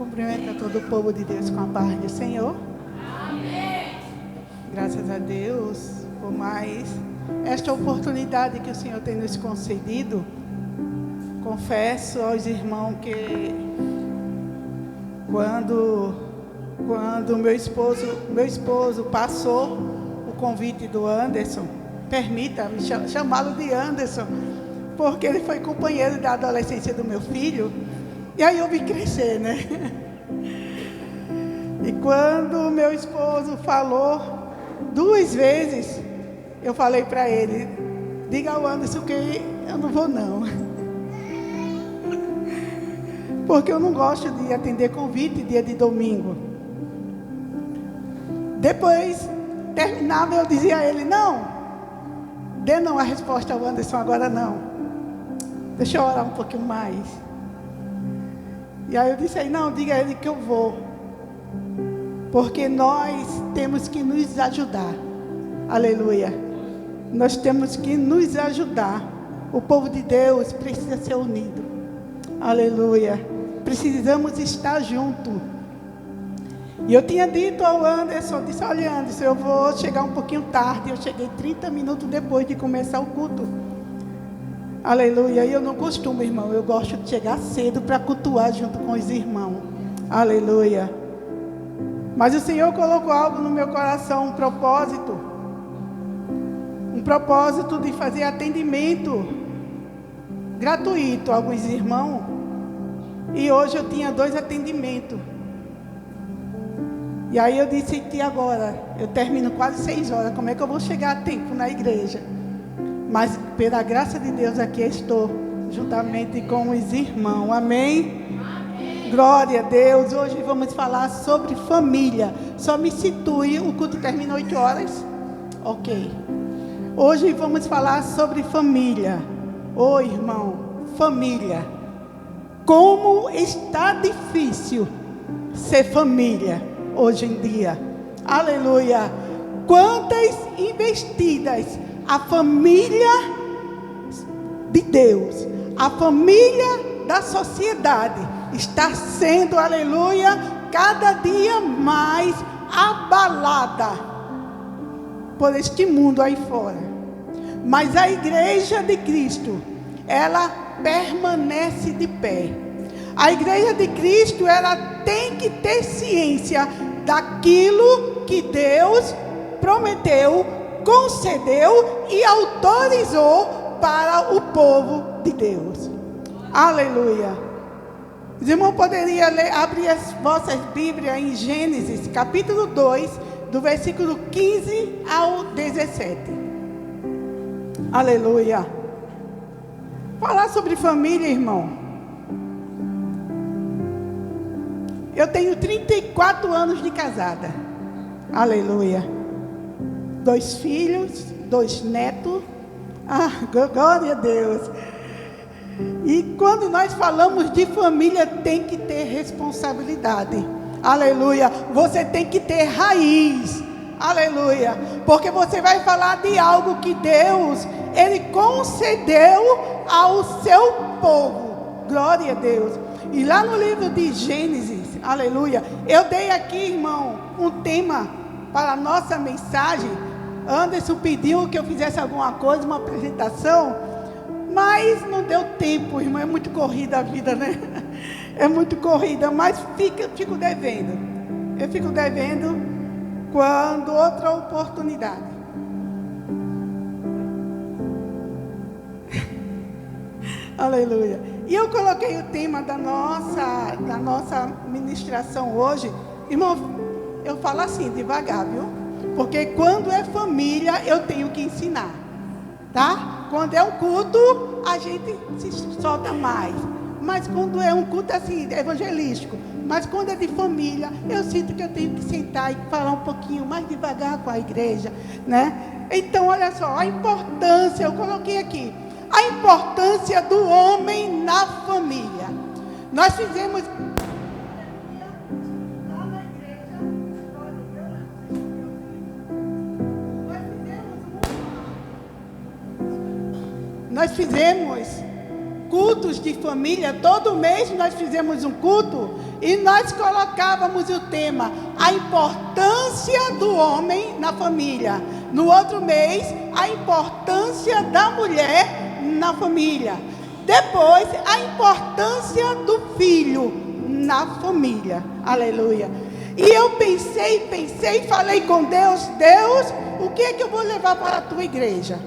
Cumprimenta todo o povo de Deus com a paz do Senhor. Amém. Graças a Deus por mais esta oportunidade que o Senhor tem nos concedido. Confesso aos irmãos que quando meu esposo passou o convite do Anderson, permita-me chamá-lo de Anderson, porque ele foi companheiro da adolescência do meu filho. E aí eu vi crescer, né? E quando meu esposo falou 2 vezes, eu falei para ele: diga ao Anderson que eu não vou não. Porque eu não gosto de atender convite dia de domingo. Depois, terminava, eu dizia a ele: não, dê não a resposta ao Anderson agora não. Deixa eu orar um pouquinho mais. E aí eu disse aí: não, diga a ele que eu vou. Porque nós temos que nos ajudar. Aleluia. Nós temos que nos ajudar. O povo de Deus precisa ser unido. Aleluia. Precisamos estar juntos. E eu tinha dito ao Anderson, disse: olha, Anderson, eu vou chegar um pouquinho tarde. Eu cheguei 30 minutos depois de começar o culto. Aleluia. E eu não costumo, irmão, eu gosto de chegar cedo para cultuar junto com os irmãos. Aleluia. Mas o Senhor colocou algo no meu coração, um propósito de fazer atendimento gratuito a alguns irmãos. E hoje eu tinha 2 atendimentos. E aí eu disse: e agora? Eu termino quase 6 horas, como é que eu vou chegar a tempo na igreja? Mas pela graça de Deus aqui estou, juntamente com os irmãos. Amém? Amém. Glória a Deus. Hoje vamos falar sobre família. Só me situe, o culto termina 8 horas? Ok. Hoje vamos falar sobre família. Ô irmão, família. Como está difícil ser família hoje em dia. Aleluia. Quantas investidas a família de Deus, a família da sociedade está sendo, aleluia, cada dia mais abalada por este mundo aí fora. Mas a igreja de Cristo, ela permanece de pé. A igreja de Cristo, ela tem que ter ciência daquilo que Deus prometeu, concedeu e autorizou para o povo de Deus. Aleluia. Os irmãos poderiam abrir as vossas Bíblias em Gênesis, capítulo 2, do versículo 15 ao 17. Aleluia. Falar sobre família, irmão. Eu tenho 34 anos de casada. Aleluia. 2 filhos, 2 netos. Ah, glória a Deus. E quando nós falamos de família, tem que ter responsabilidade. Aleluia. Você tem que ter raiz. Aleluia. Porque você vai falar de algo que Deus, Ele concedeu ao seu povo. Glória a Deus. E lá no livro de Gênesis, aleluia, eu dei aqui, irmão, um tema para a nossa mensagem. Anderson pediu que eu fizesse alguma coisa, uma apresentação, mas não deu tempo, irmão. É muito corrida a vida, né? É muito corrida, mas fico devendo. Eu fico devendo quando outra oportunidade. Aleluia. E eu coloquei o tema da nossa ministração hoje. Irmão, eu falo assim, devagar, viu? Porque quando é família, eu tenho que ensinar, tá? Quando é um culto, a gente se solta mais. Mas quando é um culto assim, evangelístico, mas quando é de família, eu sinto que eu tenho que sentar e falar um pouquinho mais devagar com a igreja, né? Então, olha só, a importância, eu coloquei aqui, a importância do homem na família. Nós fizemos... Nós fizemos cultos de família. Todo mês nós fizemos um culto e nós colocávamos o tema: a importância do homem na família. No outro mês, a importância da mulher na família. Depois, a importância do filho na família. Aleluia. E eu pensei, falei com Deus: Deus, o que é que eu vou levar para a tua igreja?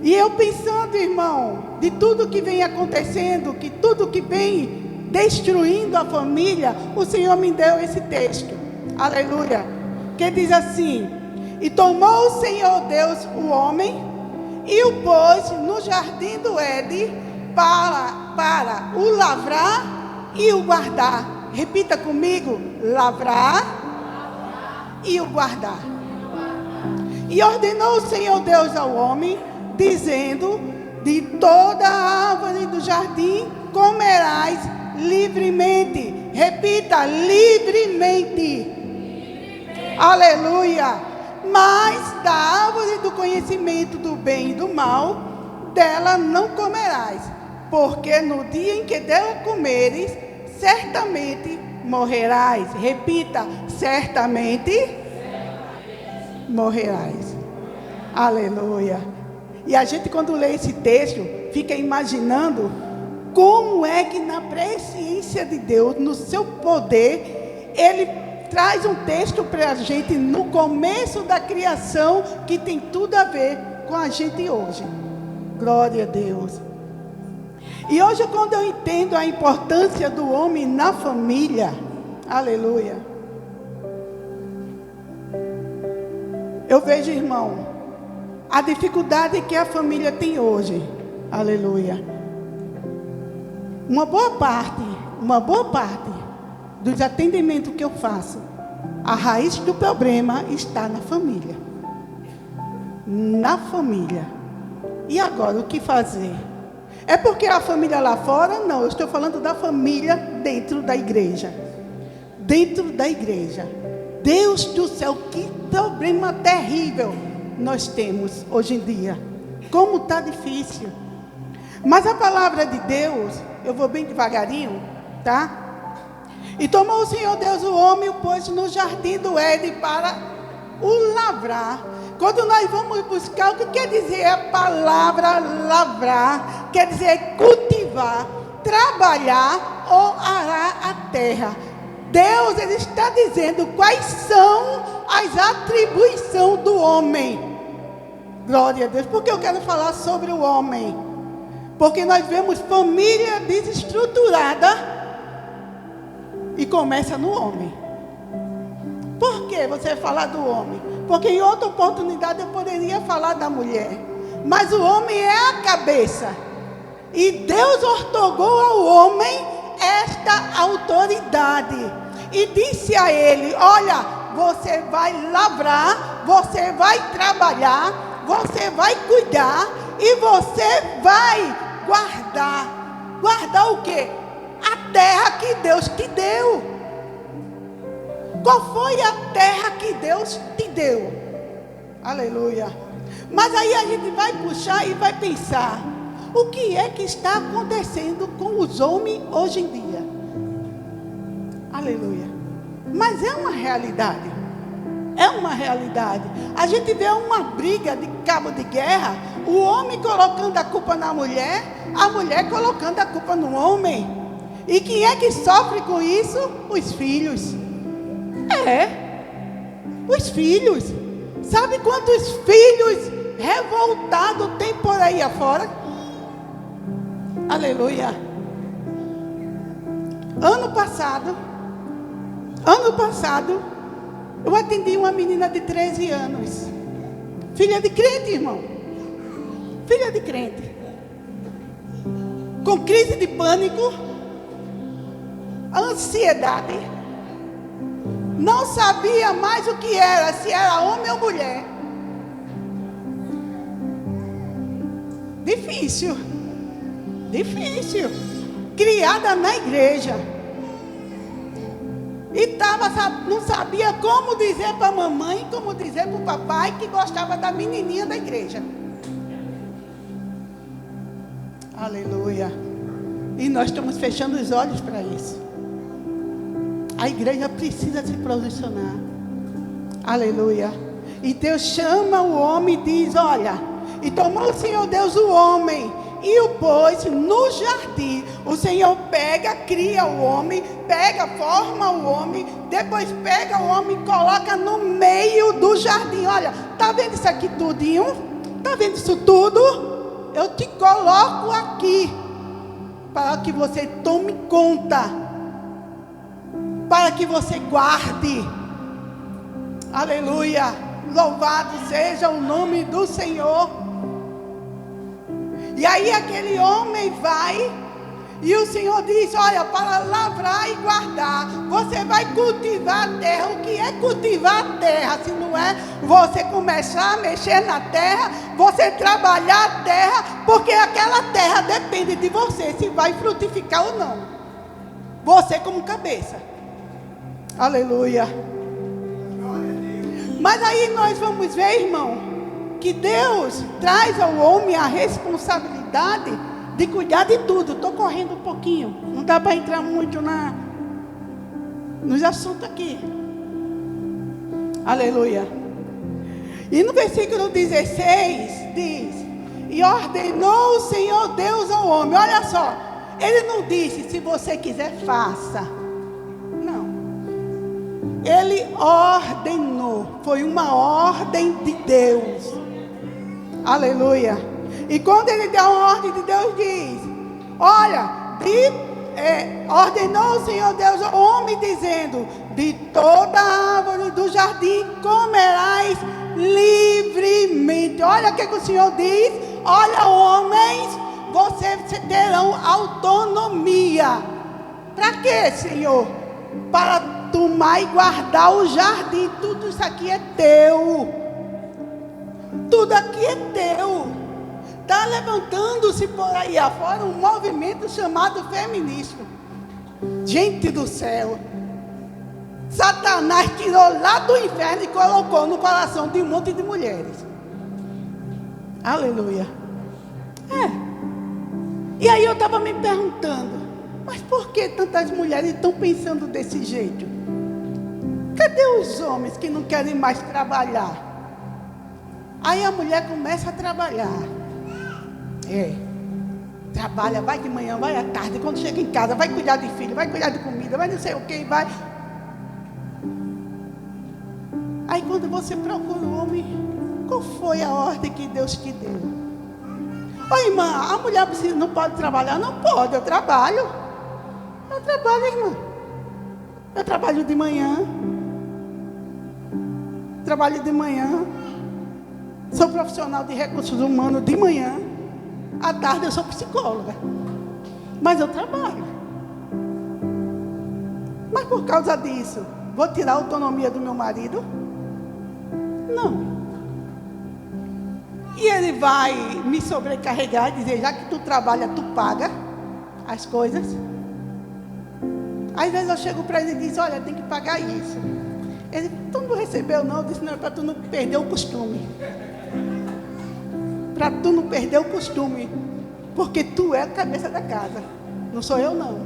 E eu pensando, irmão, de tudo que vem acontecendo, que tudo que vem destruindo a família, o Senhor me deu esse texto. Aleluia. Que diz assim: e tomou o Senhor Deus o homem e o pôs no jardim do Éden para o lavrar e o guardar. Repita comigo: lavrar e o guardar. E ordenou o Senhor Deus ao homem, dizendo: de toda a árvore do jardim comerás livremente. Repita: livremente. Aleluia. Mas da árvore do conhecimento do bem e do mal, dela não comerás, porque no dia em que dela comeres, certamente morrerás. Repita: certamente morrerás. Aleluia. E a gente, quando lê esse texto, fica imaginando como é que na presciência de Deus, no seu poder, Ele traz um texto para a gente no começo da criação, que tem tudo a ver com a gente hoje. Glória a Deus. E hoje, quando eu entendo a importância do homem na família, aleluia, eu vejo, irmão, a dificuldade que a família tem hoje. Aleluia. Uma boa parte dos atendimentos que eu faço, a raiz do problema está na família. Na família. E agora, o que fazer? É porque a família lá fora? Não, eu estou falando da família dentro da igreja. Dentro da igreja. Deus do céu, que problema terrível nós temos hoje em dia. Como está difícil. Mas a palavra de Deus, eu vou bem devagarinho, tá? E tomou o Senhor Deus o homem e o pôs no jardim do Éden para o lavrar. Quando nós vamos buscar, o que quer dizer a palavra lavrar? Quer dizer cultivar, trabalhar ou arar a terra. Deus, Ele está dizendo quais são as atribuições do homem. Glória a Deus. Por que eu quero falar sobre o homem? Porque nós vemos família desestruturada e começa no homem. Por que você falar do homem? Porque em outra oportunidade eu poderia falar da mulher. Mas o homem é a cabeça. E Deus outorgou ao homem esta autoridade. E disse a ele: olha, você vai lavrar, você vai trabalhar, você vai cuidar e você vai guardar. Guardar o quê? A terra que Deus te deu. Qual foi a terra que Deus te deu? Aleluia. Mas aí a gente vai puxar e vai pensar: o que é que está acontecendo com os homens hoje em dia? Aleluia. Mas é uma realidade. É uma realidade. A gente vê uma briga de cabo de guerra, o homem colocando a culpa na mulher, a mulher colocando a culpa no homem. E quem é que sofre com isso? Os filhos. Os filhos. Sabe quantos filhos revoltados tem por aí afora? Aleluia. Ano passado, eu atendi uma menina de 13 anos. Filha de crente, irmão. Filha de crente. Com crise de pânico, ansiedade. Não sabia mais o que era, se era homem ou mulher. Difícil. Criada na igreja. E não sabia como dizer para a mamãe, como dizer para o papai que gostava da menininha da igreja. Aleluia. E nós estamos fechando os olhos para isso. A igreja precisa se posicionar. Aleluia. E Deus chama o homem e diz: olha, e tomou o Senhor Deus o homem e o pôs no jardim. O Senhor pega, cria o homem, forma o homem, depois pega o homem e coloca no meio do jardim. Olha, está vendo isso aqui tudinho? Está vendo isso tudo? Eu te coloco aqui para que você tome conta, para que você guarde. Aleluia. Louvado seja o nome do Senhor. E aí aquele homem vai, e o Senhor diz: olha, para lavrar e guardar, você vai cultivar a terra. O que é cultivar a terra? Se não é você começar a mexer na terra, você trabalhar a terra, porque aquela terra depende de você, se vai frutificar ou não. Você como cabeça. Aleluia. Mas aí nós vamos ver, irmão, que Deus traz ao homem a responsabilidade de cuidar de tudo. Estou correndo um pouquinho, não dá para entrar muito nos assuntos aqui. Aleluia. E no versículo 16 diz: e ordenou o Senhor Deus ao homem. Olha só, ele não disse: se você quiser, faça. Não. Ele ordenou. Foi uma ordem de Deus. Aleluia. E quando ele dá uma ordem de Deus, diz: olha, ordenou o Senhor Deus ao homem, dizendo: de toda árvore do jardim comerás livremente. Olha o que o Senhor diz: olha, homens, vocês terão autonomia. Para quê, Senhor? Para tomar e guardar o jardim. Tudo isso aqui é teu. Tudo aqui é teu. Está levantando-se por aí afora um movimento chamado feminismo. Gente do céu, Satanás tirou lá do inferno e colocou no coração de um monte de mulheres. Aleluia. E aí eu estava me perguntando: mas por que tantas mulheres estão pensando desse jeito? Cadê os homens que não querem mais trabalhar? Aí a mulher começa a trabalhar. Trabalha, vai de manhã, vai à tarde. Quando chega em casa, vai cuidar de filho, vai cuidar de comida, vai não sei o que, vai. Aí quando você procura o homem, qual foi a ordem que Deus te deu? Ô irmã, a mulher não pode trabalhar? Não pode, eu trabalho. Eu trabalho, irmã. Eu trabalho de manhã. Trabalho de manhã. Sou profissional de recursos humanos de manhã. À tarde eu sou psicóloga. Mas eu trabalho. Mas por causa disso, vou tirar a autonomia do meu marido? Não. E ele vai me sobrecarregar e dizer: já que tu trabalha, tu paga as coisas. Às vezes eu chego para ele e digo: olha, tem que pagar isso. Ele: tu não recebeu não? Eu disse: não, é para tu não perder o costume. Para tu não perder o costume. Porque tu é a cabeça da casa. Não sou eu não.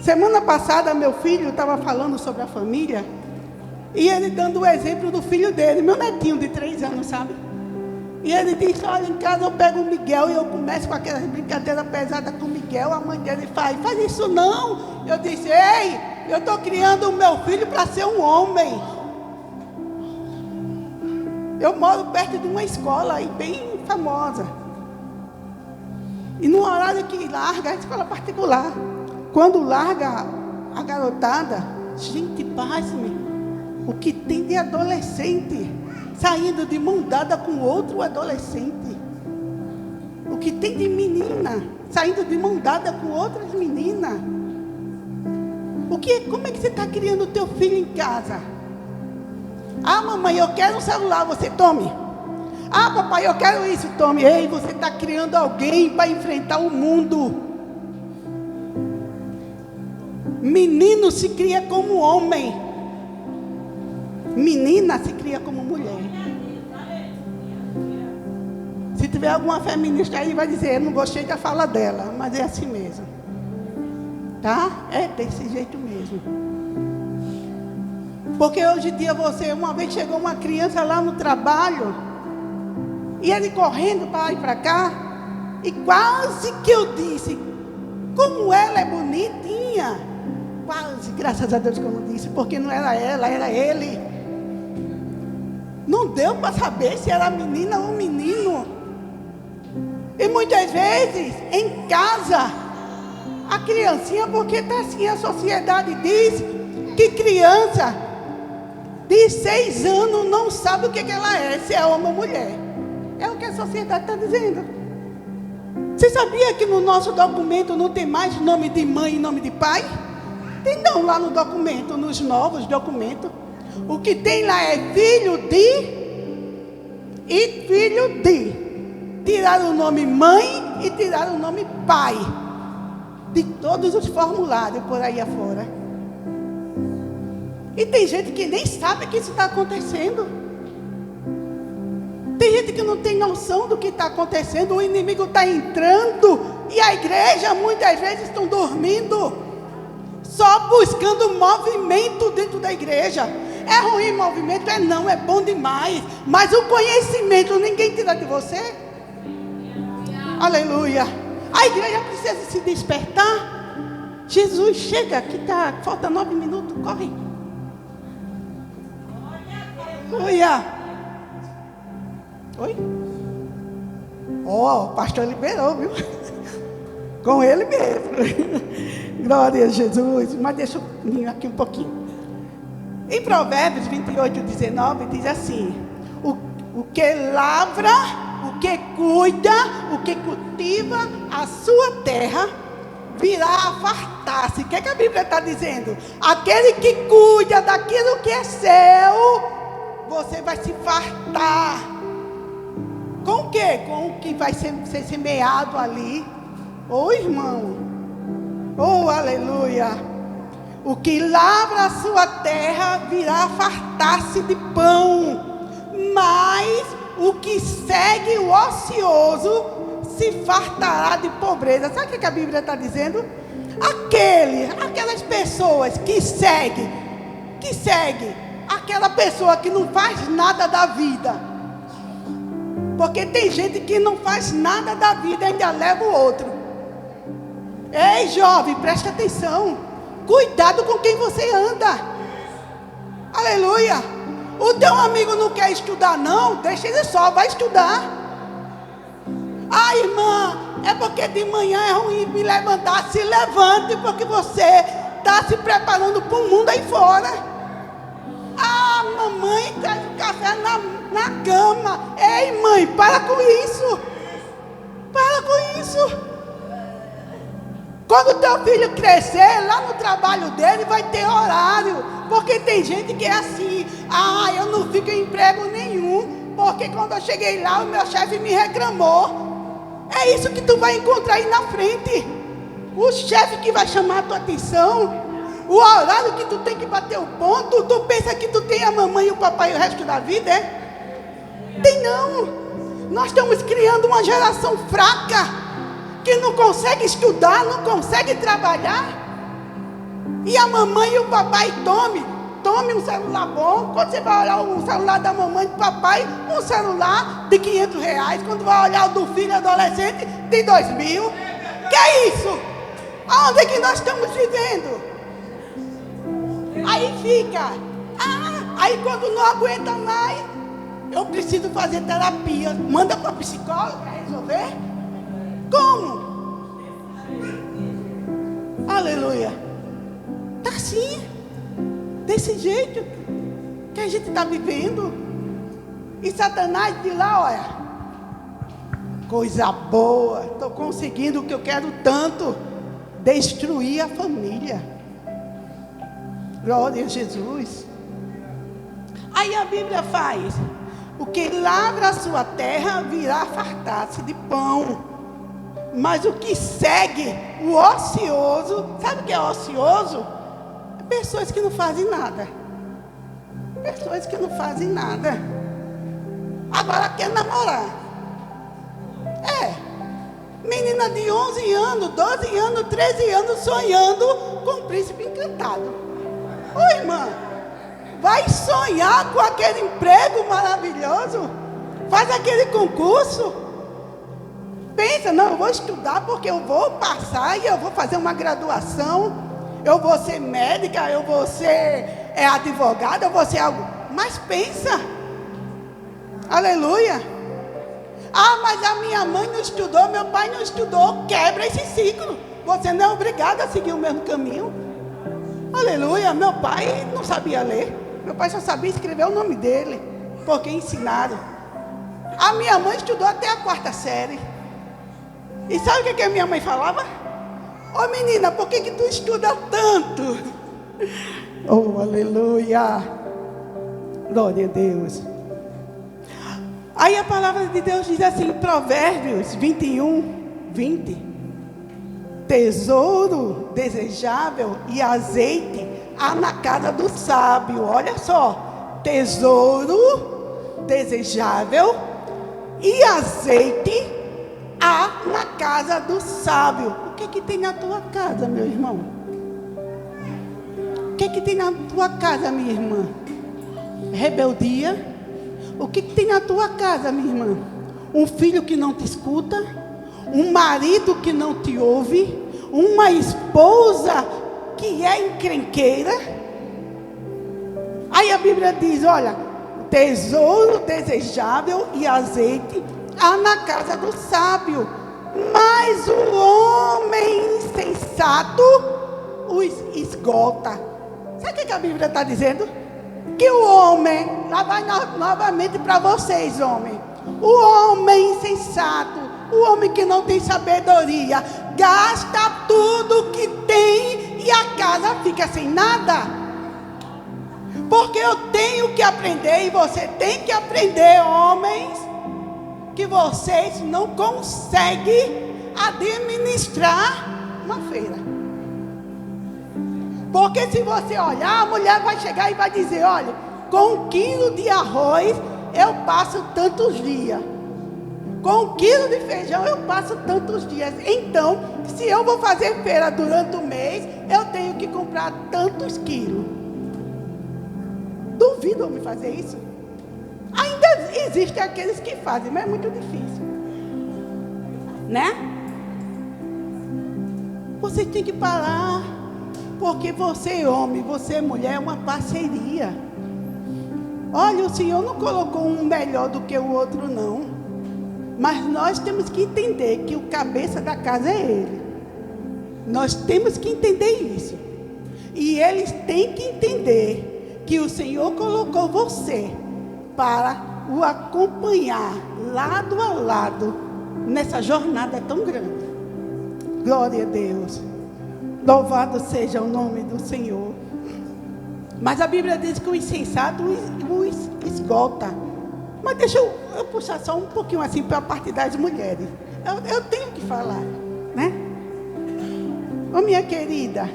Semana passada meu filho estava falando sobre a família. E ele dando o exemplo do filho dele, meu netinho de 3 anos, sabe? E ele disse: olha, em casa eu pego o Miguel e eu começo com aquelas brincadeiras pesadas com o Miguel. A mãe dele faz isso não. Eu disse: ei, eu estou criando o meu filho para ser um homem. Eu moro perto de uma escola aí bem famosa. E no horário que larga, a escola particular, quando larga a garotada, gente, pasme, o que tem de adolescente saindo de mão dada com outro adolescente. O que tem de menina saindo de mão dada com outras meninas. Como é que você está criando o teu filho em casa? Ah, mamãe, eu quero um celular, você tome. Ah, papai, eu quero isso, tome. Ei, você está criando alguém para enfrentar o mundo. Menino se cria como homem. Menina se cria como mulher. Se tiver alguma feminista aí, vai dizer, eu não gostei da fala dela, mas é assim mesmo. Tá? É desse jeito mesmo. Porque hoje em dia uma vez chegou uma criança lá no trabalho, e ele correndo para lá e para cá, e quase que eu disse, como ela é bonitinha. Quase, graças a Deus que eu não disse, porque não era ela, era ele. Não deu para saber se era menina ou menino. E muitas vezes, em casa, a criancinha, porque está assim, a sociedade diz que criança de 6 anos não sabe o que ela é, se é homem ou mulher. É o que a sociedade está dizendo. Você sabia que no nosso documento não tem mais nome de mãe e nome de pai? Tem não lá no documento, nos novos documentos. O que tem lá é filho de e filho de. Tiraram o nome mãe e tiraram o nome pai. De todos os formulários por aí afora. E tem gente que nem sabe que isso está acontecendo. Tem gente que não tem noção do que está acontecendo. O inimigo está entrando. E a igreja muitas vezes estão dormindo. Só buscando movimento dentro da igreja. É ruim movimento? É não, é bom demais. Mas o conhecimento ninguém tira de você. Aleluia. A igreja precisa se despertar. Jesus, chega, que tá, falta 9 minutos, corre. Aleluia. Oi? Ó, o pastor liberou, viu? Com ele mesmo. Glória a Jesus. Mas deixa eu vir aqui um pouquinho. Em Provérbios 28, 19, diz assim: o que lavra, o que cuida, o que cultiva a sua terra, virá a fartar-se. O que a Bíblia está dizendo? Aquele que cuida daquilo que é seu, você vai se fartar. Com o quê? Com o que vai ser semeado ali. Ô irmão, oh aleluia. O que lavra a sua terra virá a fartar-se de pão, mas o que segue o ocioso se fartará de pobreza. Sabe o que a Bíblia está dizendo? Aquelas pessoas que seguem aquela pessoa que não faz nada da vida. Porque tem gente que não faz nada da vida e ainda leva o outro. Ei, jovem, presta atenção. Cuidado com quem você anda. Aleluia. O teu amigo não quer estudar, não? Deixa ele só, vai estudar. Ah, irmã, é porque de manhã é ruim me levantar. Se levante, porque você está se preparando para o mundo aí fora. Ah, mamãe traz o café na cama. Ei, mãe, para com isso. Para com isso. Quando o teu filho crescer, lá no trabalho dele vai ter horário. Porque tem gente que é assim. Ah, eu não fico em emprego nenhum. Porque quando eu cheguei lá, o meu chefe me reclamou. É isso que tu vai encontrar aí na frente. O chefe que vai chamar a tua atenção. O horário que tu tem que bater o ponto. Tu pensa que tu tem a mamãe e o papai o resto da vida, é? Tem não. Nós estamos criando uma geração fraca, que não consegue estudar, não consegue trabalhar. E a mamãe e o papai tome um celular bom. Quando você vai olhar o celular da mamãe e do papai, um celular de R$500. Quando vai olhar o do filho adolescente, de 2.000. Que é isso? Aonde é que nós estamos vivendo? Aí fica. Aí quando não aguenta mais, eu preciso fazer terapia. Manda para psicólogo para resolver. Como? Aleluia. Está assim, desse jeito que a gente está vivendo. E Satanás de lá, olha, coisa boa, estou conseguindo o que eu quero tanto, destruir a família. Glória a Jesus. Aí a Bíblia faz: o que lavra a sua terra virá fartar-se de pão, mas o que segue o ocioso, sabe o que é ocioso? Pessoas que não fazem nada. Pessoas que não fazem nada. Agora quer namorar. Menina de 11 anos, 12 anos, 13 anos, sonhando com o príncipe encantado. Ô irmã, vai sonhar com aquele emprego maravilhoso? Faz aquele concurso? Pensa, não, eu vou estudar porque eu vou passar e eu vou fazer uma graduação. Eu vou ser médica, eu vou ser advogada, eu vou ser algo. Mas pensa, aleluia. Ah, mas a minha mãe não estudou, meu pai não estudou. Quebra esse ciclo. Você não é obrigado a seguir o mesmo caminho. Aleluia. Meu pai não sabia ler. Meu pai só sabia escrever o nome dele, porque ensinaram. A minha mãe estudou até a 4ª série. E sabe o que a minha mãe falava? Ô menina, por que tu estuda tanto? Oh, aleluia. Glória a Deus. Aí a palavra de Deus diz assim, Provérbios 21:20. Tesouro desejável e azeite há na casa do sábio. Olha só. Tesouro desejável e azeite há na casa do sábio. O que tem na tua casa, meu irmão? O que tem na tua casa, minha irmã? Rebeldia? O que tem na tua casa, minha irmã? Um filho que não te escuta? Um marido que não te ouve? Uma esposa que é encrenqueira? Aí a Bíblia diz, olha, tesouro desejável e azeite há na casa do sábio, mas o homem insensato os esgota. Sabe o que a Bíblia está dizendo? Que o homem, lá vai novamente para vocês, homem. O homem insensato, o homem que não tem sabedoria, gasta tudo que tem e a casa fica sem nada. Porque eu tenho que aprender e você tem que aprender, homens, que vocês não conseguem administrar uma feira. Porque se você olhar, a mulher vai chegar e vai dizer, olha, com 1 quilo de arroz eu passo tantos dias. Com 1 quilo de feijão eu passo tantos dias. Então, se eu vou fazer feira durante o mês, eu tenho que comprar tantos quilos. Duvido me fazer isso. Ainda existem aqueles que fazem, mas é muito difícil. Né? Você tem que parar. Porque você, homem, você, mulher, é uma parceria. Olha, o Senhor não colocou um melhor do que o outro, não. Mas nós temos que entender que o cabeça da casa é Ele. Nós temos que entender isso. E eles têm que entender que o Senhor colocou você para o acompanhar lado a lado nessa jornada tão grande. Glória a Deus. Louvado seja o nome do Senhor. Mas a Bíblia diz que o insensato o esgota. Mas deixa eu puxar só um pouquinho assim para a parte das mulheres. Eu tenho que falar, né? Ô minha querida,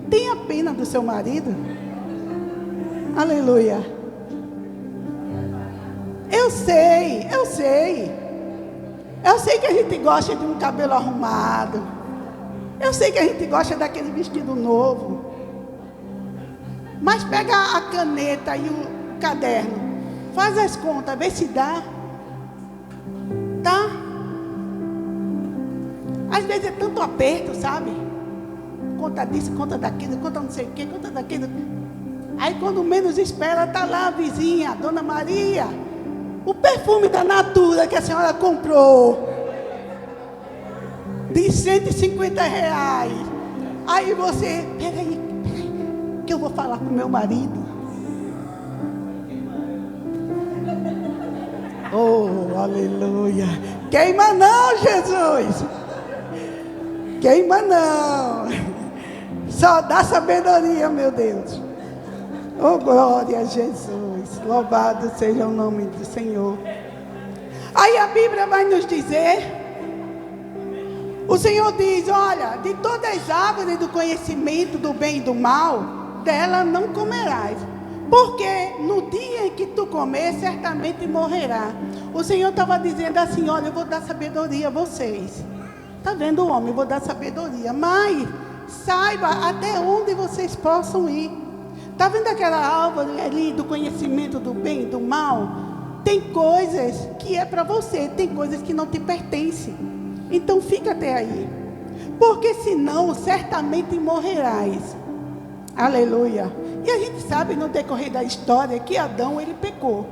tenha pena do seu marido. Aleluia. Eu sei que a gente gosta de um cabelo arrumado. Eu sei que a gente gosta daquele vestido novo. Mas pega a caneta e o caderno. Faz as contas, vê se dá. Tá? Às vezes é tanto aperto, sabe? Conta disso, conta daquilo, conta não sei o que, conta daquilo. Aí quando menos espera, tá lá a vizinha, a Dona Maria. O perfume da Natura que a senhora comprou de R$150. Aí você, peraí, que eu vou falar com meu marido. Oh, aleluia. Queima não, Jesus. Queima não. Só dá sabedoria, meu Deus. Oh, glória a Jesus. Louvado seja o nome do Senhor. Aí a Bíblia vai nos dizer, o Senhor diz, olha, de todas as árvores do conhecimento do bem e do mal, dela não comerás. Porque no dia em que tu comer, certamente morrerá. O Senhor estava dizendo assim: olha, eu vou dar sabedoria a vocês. Está vendo, homem? Eu vou dar sabedoria. Mas saiba até onde vocês possam ir. Está vendo aquela árvore ali do conhecimento do bem e do mal? Tem coisas que é para você, tem coisas que não te pertencem. Então fica até aí. Porque senão certamente morrerás. Aleluia. E a gente sabe no decorrer da história que Adão, ele pecou.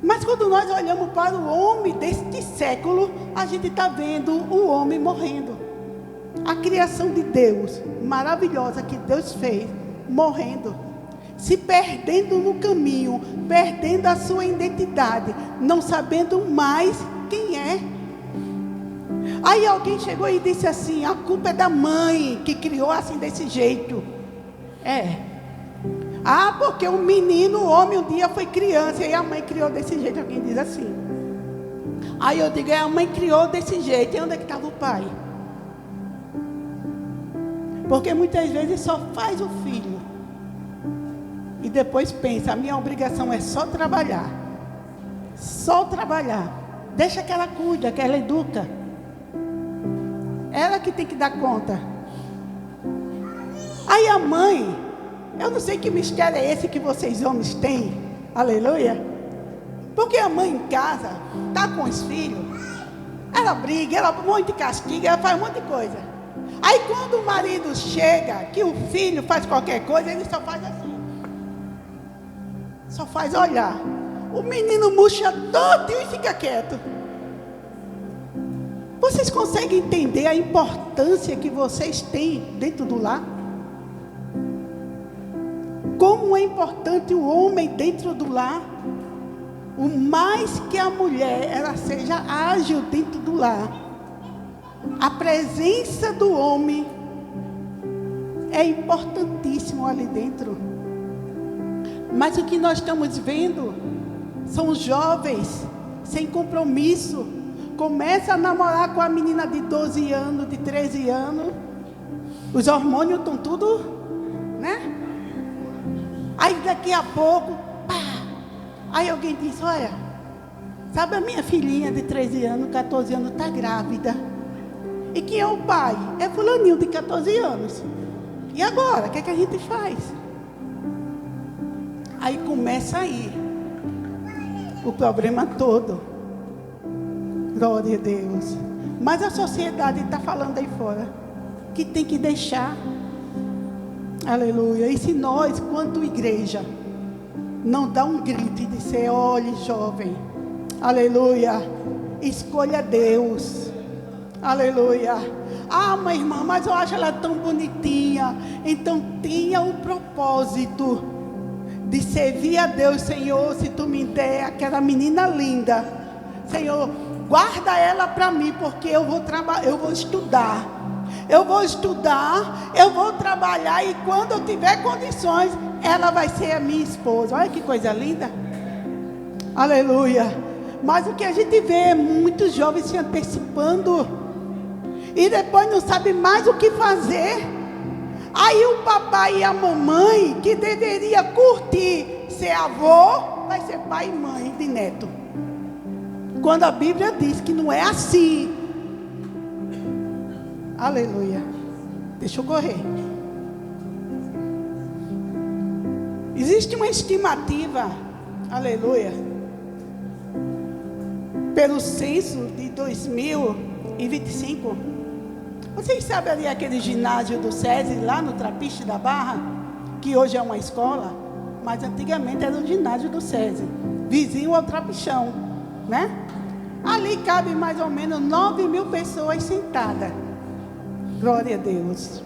Mas quando nós olhamos para o homem deste século, a gente está vendo o homem morrendo. A criação de Deus, maravilhosa que Deus fez, morrendo. Se perdendo no caminho, perdendo a sua identidade, não sabendo mais quem é. Aí alguém chegou e disse assim: a culpa é da mãe que criou assim desse jeito. Porque o menino, o homem, um dia foi criança e a mãe criou desse jeito. Alguém diz assim. Aí eu digo: a mãe criou desse jeito. E onde é que estava o pai? Porque muitas vezes só faz o filho e depois pensa: a minha obrigação é só trabalhar. Só trabalhar. Deixa que ela cuida, que ela educa. Ela que tem que dar conta. Aí a mãe, eu não sei que mistério é esse que vocês homens têm. Aleluia. Porque a mãe em casa está com os filhos, ela briga, ela um monte de castigo, ela faz um monte de coisa. Aí quando o marido chega, que o filho faz qualquer coisa, ele só faz assim. Só faz olhar. O menino murcha todo e fica quieto. Vocês conseguem entender a importância que vocês têm dentro do lar? Como é importante o homem dentro do lar. O mais que a mulher, ela seja ágil dentro do lar. A presença do homem é importantíssimo ali dentro. Mas o que nós estamos vendo são jovens sem compromisso. Começa a namorar com a menina de 12 anos, de 13 anos. Os hormônios estão tudo, né? Aí daqui a pouco, pá. Aí alguém diz: olha, sabe, a minha filhinha de 13 anos, 14 anos, está grávida. E quem é o pai? É fulaninho de 14 anos. E agora, o que é que a gente faz? Aí começa aí o problema todo. Glória a Deus. Mas a sociedade está falando aí fora que tem que deixar. Aleluia. E se nós, quanto igreja, não dá um grito e dizer: olhe, jovem, aleluia, escolha Deus. Aleluia. Mas irmã, mas eu acho ela tão bonitinha. Então tenha o propósito de servir a Deus. Senhor, se tu me der aquela menina linda, Senhor, guarda ela para mim, porque eu vou estudar. Eu vou estudar, eu vou trabalhar, e quando eu tiver condições, ela vai ser a minha esposa. Olha que coisa linda. Aleluia. Mas o que a gente vê é muitos jovens se antecipando e depois não sabe mais o que fazer. Aí o papai e a mamãe, que deveria curtir ser avô, vai ser pai e mãe de neto. Quando a Bíblia diz que não é assim. Aleluia. Deixa eu correr. Existe uma estimativa, aleluia, pelo censo de 2025. Vocês sabem ali aquele ginásio do SESI, lá no Trapiche da Barra, que hoje é uma escola, mas antigamente era o ginásio do SESI, vizinho ao Trapichão, né? Ali cabe mais ou menos 9.000 pessoas sentadas. Glória a Deus.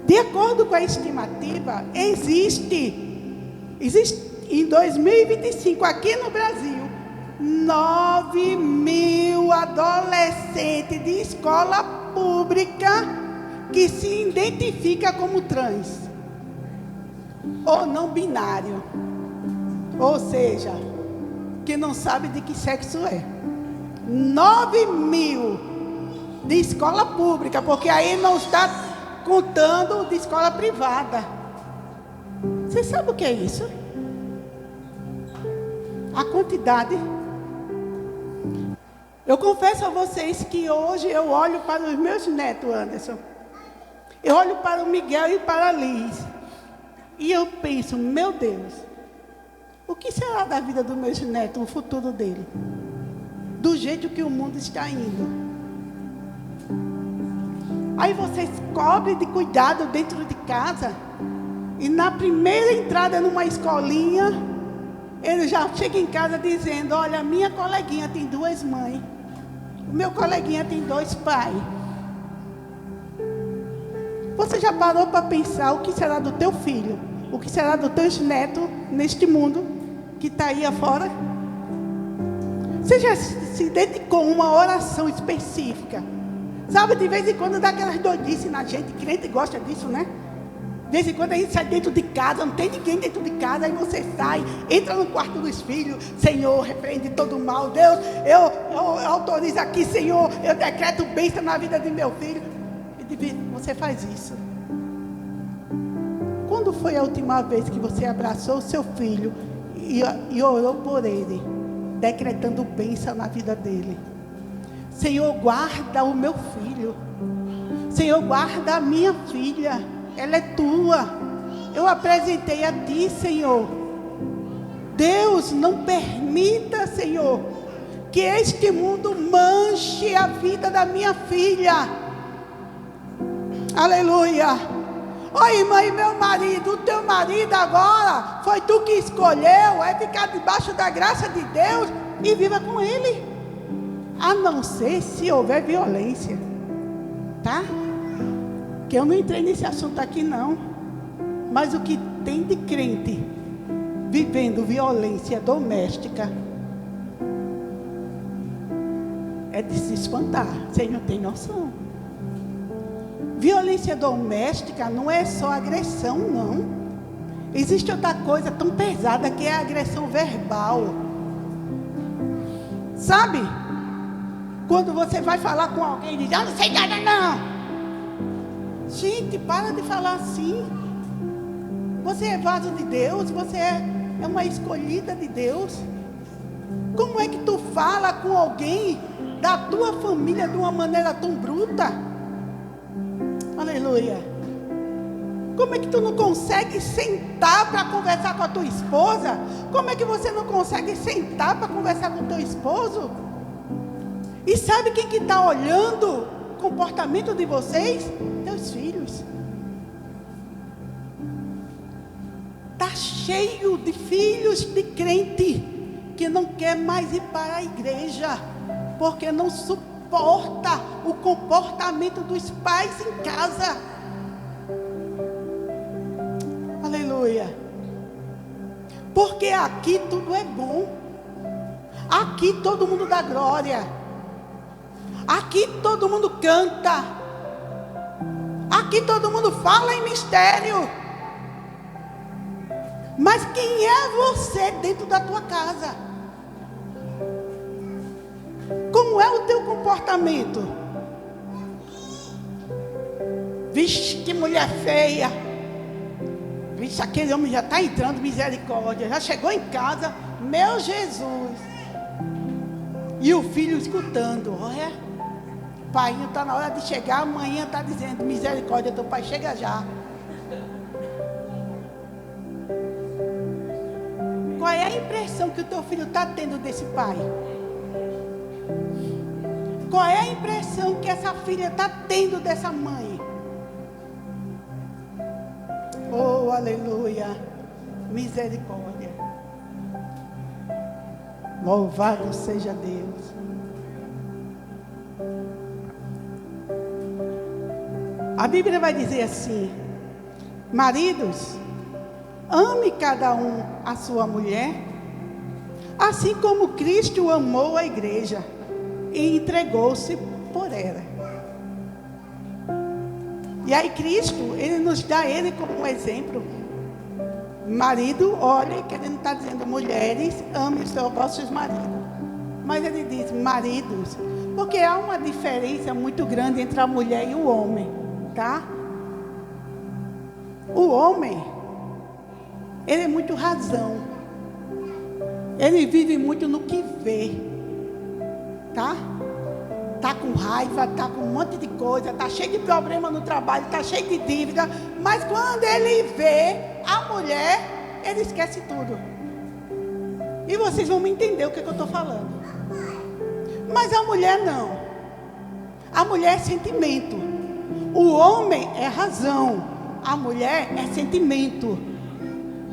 De acordo com a estimativa, existe em 2025 aqui no Brasil 9.000 adolescentes de escola pública que se identifica como trans ou não binário, ou seja, que não sabe de que sexo é. 9.000 de escola pública, porque aí não está contando de escola privada. Você sabe o que é isso? A quantidade. Eu confesso a vocês que hoje eu olho para os meus netos, Anderson. Eu olho para o Miguel e para a Liz. E eu penso, meu Deus, o que será da vida dos meus netos, o futuro dele? Do jeito que o mundo está indo. Aí vocês cobrem de cuidado dentro de casa. E na primeira entrada numa escolinha, ele já chega em casa dizendo, olha, minha coleguinha tem 2 mães. O meu coleguinha tem 2 pais. Você já parou para pensar o que será do teu filho? O que será dos teus netos neste mundo que está aí afora? Você já se dedicou a uma oração específica? Sabe, de vez em quando dá aquelas doidices na gente. Crente gosta disso, né? De vez em quando a gente sai dentro de casa, não tem ninguém dentro de casa, aí você sai, entra no quarto dos filhos, Senhor, repreende todo o mal, Deus, eu autorizo aqui, Senhor, eu decreto bênção na vida de meu filho. E você faz isso. Quando foi a última vez que você abraçou o seu filho e orou por ele, decretando bênção na vida dele? Senhor, guarda o meu filho. Senhor, guarda a minha filha. Ela é tua. Eu apresentei a ti, Senhor. Deus, não permita, Senhor, que este mundo manche a vida da minha filha. Aleluia. Oi, irmã, e meu marido, o teu marido agora, foi tu que escolheu, é ficar debaixo da graça de Deus e viva com ele. A não ser se houver violência, tá? Que eu não entrei nesse assunto aqui não. Mas o que tem de crente vivendo violência doméstica é de se espantar. Vocês não têm noção. Violência doméstica não é só agressão, não. Existe outra coisa tão pesada que é a agressão verbal. Sabe? Quando você vai falar com alguém e diz, eu não sei nada não. Gente, para de falar assim. Você é vaso de Deus, você é uma escolhida de Deus. Como é que tu fala com alguém da tua família de uma maneira tão bruta? Aleluia. Como é que tu não consegue sentar para conversar com a tua esposa? Como é que você não consegue sentar para conversar com o teu esposo? E sabe quem que está olhando o comportamento de vocês? Teus filhos. Está cheio de filhos de crente que não quer mais ir para a igreja, porque não suporta o comportamento dos pais em casa. Aleluia. Porque aqui tudo é bom. Aqui todo mundo dá glória. Aqui todo mundo canta. Aqui todo mundo fala em mistério. Mas quem é você dentro da tua casa? Como é o teu comportamento? Vixe, que mulher feia. Vixe, aquele homem já está entrando, misericórdia. Já chegou em casa, meu Jesus. E o filho escutando, olha, o pai está na hora de chegar, amanhã está dizendo, misericórdia, teu pai chega já. Qual é a impressão que o teu filho está tendo desse pai? Qual é a impressão que essa filha está tendo dessa mãe? Oh, aleluia, misericórdia. Louvado seja Deus. A Bíblia vai dizer assim: maridos, ame cada um a sua mulher, assim como Cristo amou a igreja e entregou-se por ela. E aí Cristo, Ele nos dá Ele como um exemplo. Marido, olha, que Ele não está dizendo mulheres, amem os vossos maridos. Mas Ele diz maridos, porque há uma diferença muito grande entre a mulher e o homem, tá? O homem, ele é muito razão. Ele vive muito no que vê. Tá? Tá com raiva, tá com um monte de coisa, tá cheio de problema no trabalho, tá cheio de dívida. Mas quando ele vê a mulher, ele esquece tudo. E vocês vão me entender o que eu estou falando. Mas a mulher não. A mulher é sentimento. O homem é razão. A mulher é sentimento.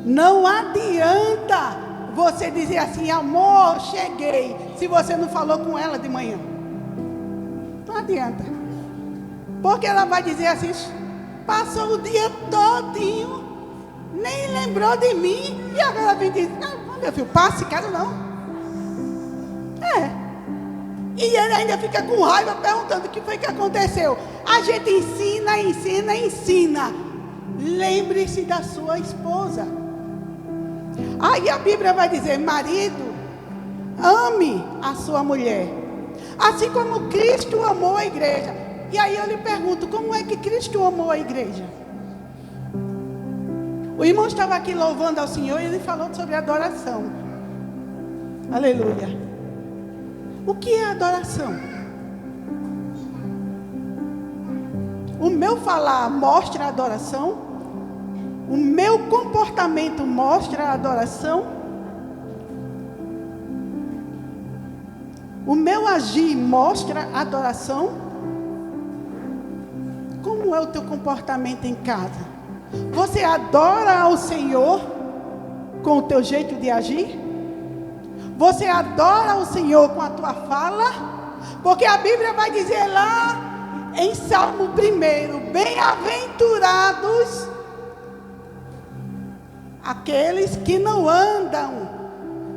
Não adianta você dizer assim, amor, cheguei, se você não falou com ela de manhã. Não adianta. Porque ela vai dizer assim, passou o dia todinho, nem lembrou de mim, e agora vem dizer, não, meu filho, passe, quero não. E ele ainda fica com raiva, perguntando o que foi que aconteceu. A gente ensina. Lembre-se da sua esposa. Aí a Bíblia vai dizer, marido, ame a sua mulher, assim como Cristo amou a igreja. E aí eu lhe pergunto, como é que Cristo amou a igreja? O irmão estava aqui louvando ao Senhor e ele falou sobre adoração. Aleluia. O que é adoração? O meu falar mostra a adoração? O meu comportamento mostra a adoração? O meu agir mostra a adoração? Como é o teu comportamento em casa? Você adora ao Senhor com o teu jeito de agir? Você adora ao Senhor com a tua fala? Porque a Bíblia vai dizer lá em Salmo 1, bem-aventurados aqueles que não andam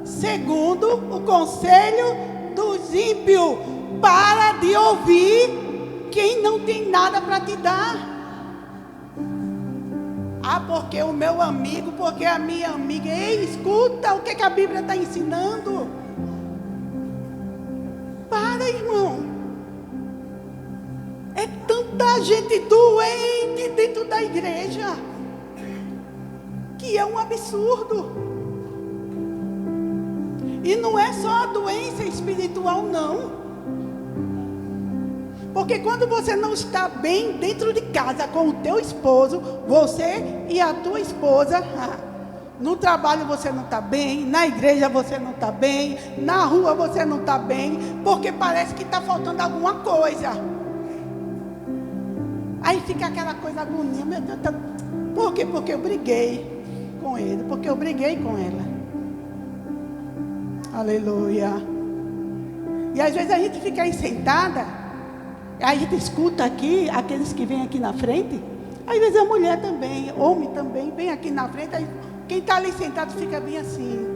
segundo o conselho dos ímpios. Para de ouvir quem não tem nada para te dar. Porque o meu amigo, porque a minha amiga. Ei, escuta o que a Bíblia está ensinando. Para, irmão. É tanta gente doente dentro da igreja, que é um absurdo. E não é só a doença espiritual, não. Porque quando você não está bem dentro de casa com o teu esposo, você e a tua esposa, no trabalho você não está bem, na igreja você não está bem, na rua você não está bem, porque parece que está faltando alguma coisa. Aí fica aquela coisa agonia, meu Deus, por quê? Porque eu briguei com ele, porque eu briguei com ela. Aleluia. E às vezes a gente fica aí sentada, a gente escuta aqui, aqueles que vêm aqui na frente. Às vezes a mulher também, homem também, vem aqui na frente. Aí quem está ali sentado fica bem assim.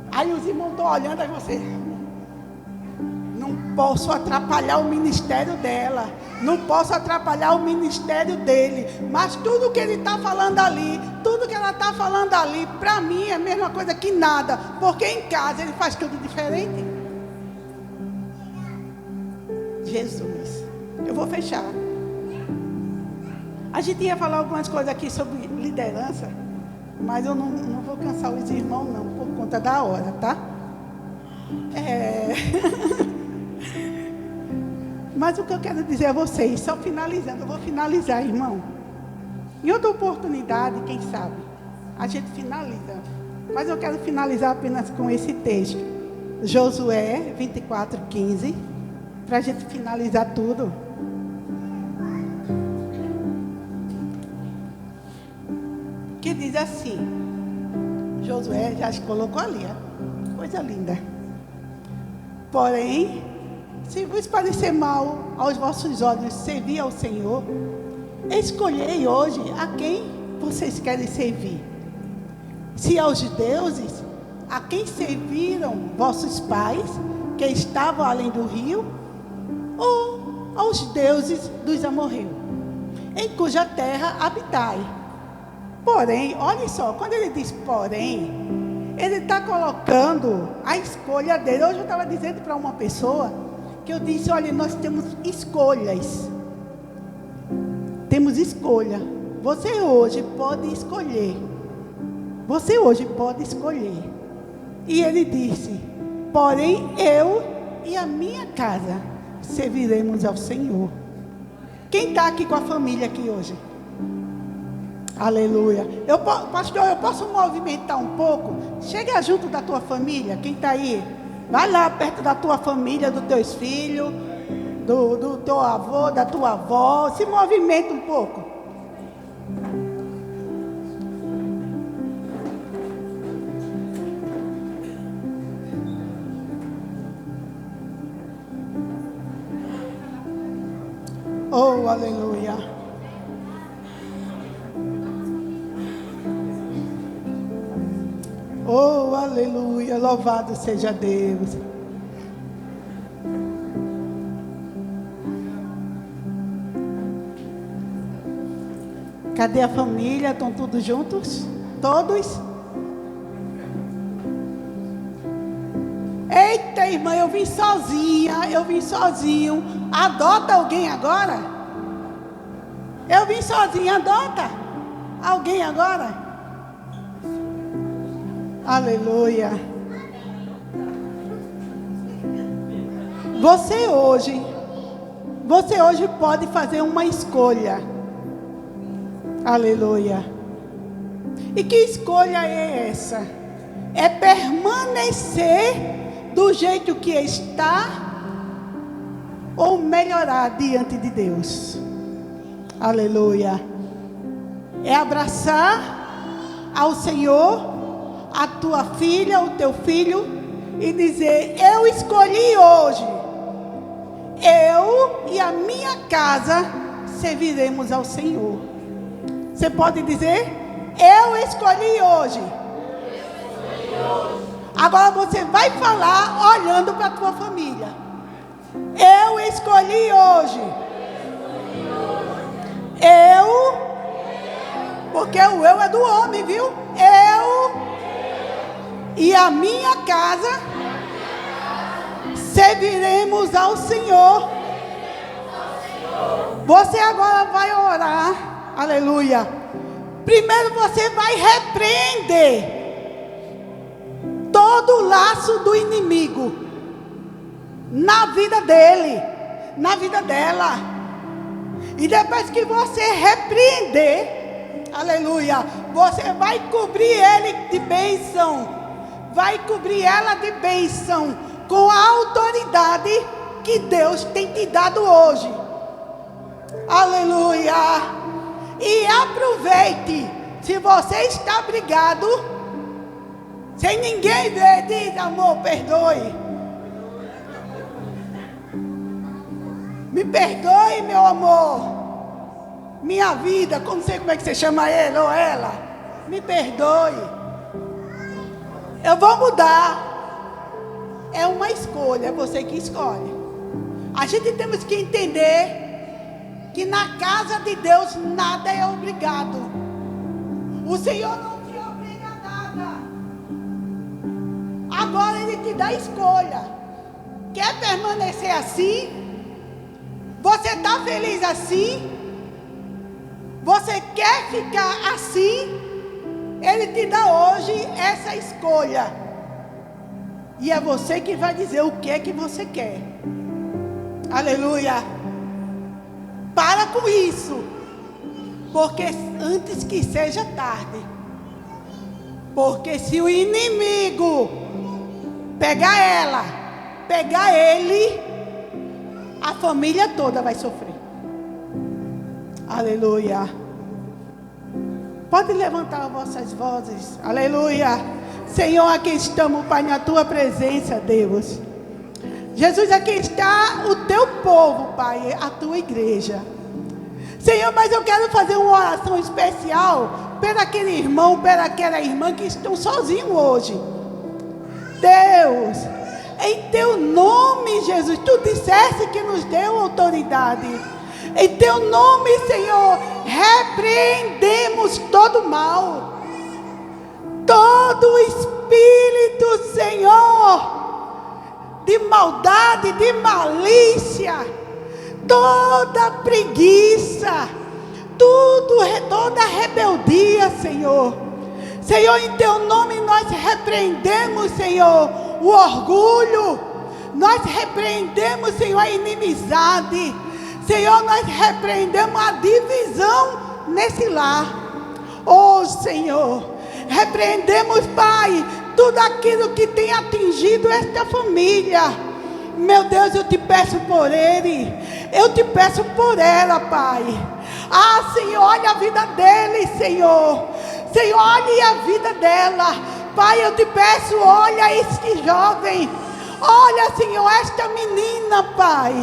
Aí os irmãos estão olhando, aí você... Não posso atrapalhar o ministério dela. Não posso atrapalhar o ministério dele. Mas tudo que ele está falando ali, tudo que ela está falando ali, para mim é a mesma coisa que nada. Porque em casa ele faz tudo diferente. Jesus, eu vou fechar. A gente ia falar algumas coisas aqui sobre liderança, mas eu não vou cansar os irmãos não, por conta da hora, tá? Mas o que eu quero dizer a vocês, só finalizando, eu vou finalizar, irmão. Em outra oportunidade, quem sabe, a gente finaliza. Mas eu quero finalizar apenas com esse texto. Josué 24:15. Para a gente finalizar tudo. Que diz assim. Josué já colocou ali, ó. Coisa linda. Porém, se vos parecer mal aos vossos olhos servir ao Senhor, escolhei hoje a quem vocês querem servir. Se aos deuses a quem serviram vossos pais, que estavam além do rio, ou aos deuses dos amorreus, em cuja terra habitai. Porém, olha só, quando ele diz porém, ele está colocando a escolha dele. Hoje eu estava dizendo para uma pessoa, que eu disse, olha, nós temos escolhas. Temos escolha. Você hoje pode escolher. Você hoje pode escolher. E ele disse: porém eu e a minha casa serviremos ao Senhor. Quem está aqui com a família aqui hoje? Aleluia. Pastor, eu posso movimentar um pouco? Chega junto da tua família. Quem está aí? Vai lá perto da tua família, dos teus filhos, do teu avô, da tua avó. Se movimenta um pouco. Oh, aleluia. Oh, aleluia. Louvado seja Deus. Cadê a família? Estão todos juntos? Todos? Eita, irmã, eu vim sozinha. Eu vim sozinho. Adota alguém agora? Eu vim sozinha. Adota alguém agora? Aleluia. Você hoje pode fazer uma escolha. Aleluia. E que escolha é essa? É permanecer do jeito que está ou melhorar diante de Deus. Aleluia. É abraçar ao Senhor, a tua filha, o teu filho, e dizer: eu escolhi hoje, eu e a minha casa serviremos ao Senhor. Você pode dizer: eu escolhi hoje. Agora você vai falar olhando para a tua família. Eu escolhi hoje. Eu, porque o eu é do homem, viu? Eu e a minha casa serviremos ao Senhor. Você agora vai orar. Aleluia. Primeiro você vai repreender todo o laço do inimigo na vida dele, na vida dela. E depois que você repreender, aleluia, você vai cobrir ele de bênção, vai cobrir ela de bênção, com a autoridade que Deus tem te dado hoje. Aleluia. E aproveite, se você está brigado, sem ninguém ver, diz: amor, perdoe. Me perdoe, meu amor. Minha vida, não sei como é que você chama ele ou ela. Me perdoe. Eu vou mudar. É uma escolha, é você que escolhe. A gente temos que entender que na casa de Deus nada é obrigado. O Senhor não te obriga a nada. Agora Ele te dá escolha. Quer permanecer assim? Você está feliz assim? Você quer ficar assim? Ele te dá hoje essa escolha. E é você que vai dizer o que é que você quer. Aleluia. Para com isso. Porque antes que seja tarde. Porque se o inimigo pegar ela, pegar ele, a família toda vai sofrer. Aleluia. Pode levantar as vossas vozes. Aleluia. Senhor, aqui estamos, Pai, na tua presença, Deus. Jesus, aqui está o teu povo, Pai, a tua igreja. Senhor, mas eu quero fazer uma oração especial para aquele irmão, para aquela irmã que estão sozinhos hoje. Deus, em teu nome, Jesus, tu disseste que nos deu autoridade. Em teu nome, Senhor, repreendemos todo mal, todo espírito, Senhor, de maldade, de malícia, toda preguiça, toda rebeldia, Senhor. Senhor, em Teu nome nós repreendemos, Senhor, o orgulho. Nós repreendemos, Senhor, a inimizade. Senhor, nós repreendemos a divisão nesse lar. Oh, Senhor, repreendemos, Pai, tudo aquilo que tem atingido esta família. Meu Deus, eu te peço por ele, eu te peço por ela, Pai. Ah, Senhor, olha a vida dele, Senhor. Senhor, olha a vida dela. Pai, eu te peço, olha este jovem. Olha, Senhor, esta menina, Pai.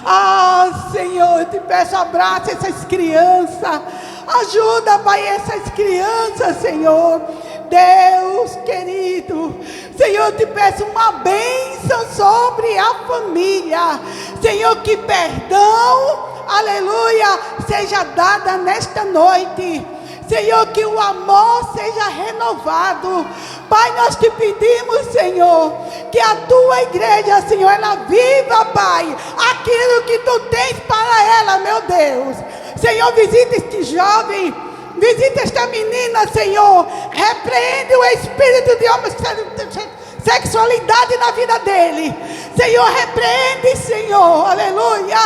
Ah, Senhor, eu te peço, abraça essas crianças. Ajuda, Pai, essas crianças, Senhor. Deus querido, Senhor, eu te peço uma bênção sobre a família. Senhor, que perdão, aleluia, seja dada nesta noite. Senhor, que o amor seja renovado. Pai, nós te pedimos, Senhor, que a tua igreja, Senhor, ela viva, Pai, aquilo que tu tens para ela, meu Deus. Senhor, visita este jovem, visita esta menina, Senhor. Repreende o espírito de homossexualidade na vida dele. Senhor, repreende, Senhor, aleluia,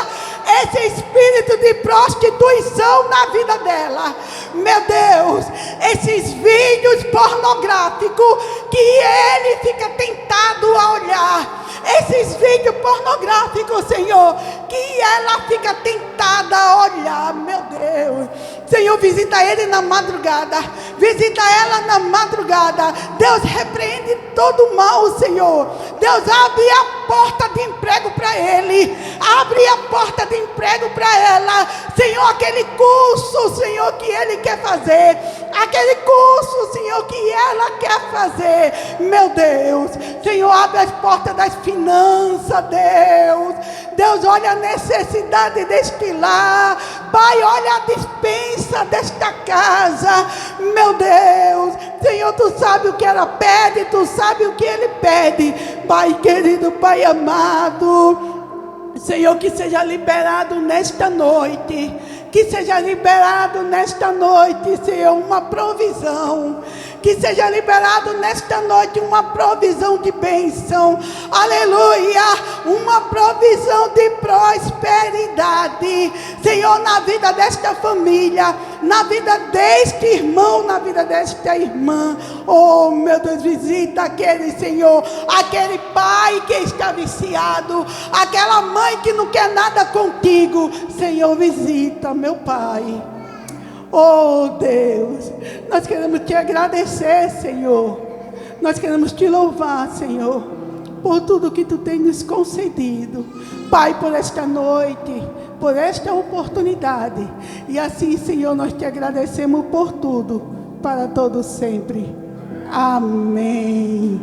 esse espírito de prostituição na vida dela. Meu Deus, esses vídeos pornográficos que ele fica tentado a olhar. Esses vídeos pornográficos, Senhor, que ela fica tentada a olhar, meu Deus. Senhor, visita ele na madrugada, visita ela na madrugada. Deus, repreende todo o mal, Senhor. Deus, abre a porta de emprego para ele, abre a porta de emprego para ela, Senhor, aquele curso, Senhor, que ele quer fazer, aquele curso, Senhor, que ela quer fazer, meu Deus. Senhor, abre as portas das finanças, Deus. Deus, olha a necessidade deste lar, Pai, olha a dispensa desta casa, meu Deus. Senhor, tu sabe o que ela pede, tu sabe o que ele pede, Pai querido, Pai amado. Senhor, que seja liberado nesta noite, que seja liberado nesta noite, Senhor, uma provisão. Que seja liberado nesta noite uma provisão de bênção, aleluia, uma provisão de prosperidade, Senhor, na vida desta família, na vida deste irmão, na vida desta irmã. Oh, meu Deus, visita aquele, Senhor, aquele pai que está viciado, aquela mãe que não quer nada contigo, Senhor, visita, meu Pai. Oh, Deus, nós queremos te agradecer, Senhor. Nós queremos te louvar, Senhor, por tudo que tu tens nos concedido, Pai, por esta noite, por esta oportunidade. E assim, Senhor, nós te agradecemos por tudo, para todos sempre. Amém.